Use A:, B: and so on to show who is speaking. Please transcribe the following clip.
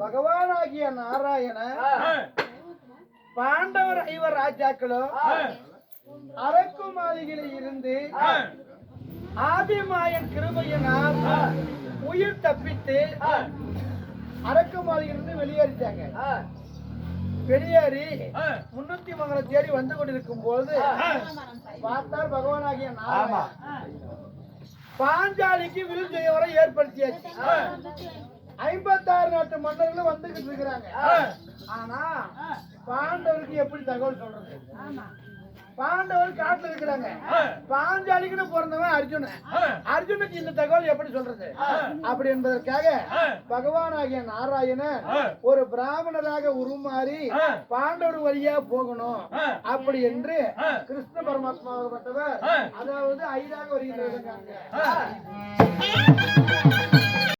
A: பகவானாகிய நாராயண பாண்டவர் ஐவர் ராஜாக்களும் அரக்கு மாளிகையில் இருந்து ஆதிமாயன் கிருபையினால் உயிர் தப்பித்து அரக்கு மாளிகையிலிருந்து வெளியேறிட்டாங்க. வெளியேறி 300 மங்கலம் தேடி வந்து கொண்டிருக்கும் போது பார்த்தார் பகவானாகிய நாராயணன் பாஞ்சாலிக்கு வில் ஜெய வரை ஏற்படுத்தியாச்சு. 56 நாட்டு மன்னர்களும் வந்துகிட்டு இருக்கிறாங்க. ஆனா பாண்டவருக்கு எப்படி தகவல் சொல்றது? பாண்டவர் காட்டுல இருக்கிறாங்க. பாஞ்சாலிக்குன்னு பிறந்தவன் அர்ஜுனன். அர்ஜுனுக்கு இந்த தகவல் எப்படி சொல்றது? அப்படி என்பதற்காக பகவானாகிய நாராயணன் ஒரு பிராமணராக உருமாறி பாண்டவர் வழியா போகணும் அப்படி என்று கிருஷ்ண பரமாத்மாவாகப்பட்டவர் அதாவது ஐதாக வருகின்றாங்க.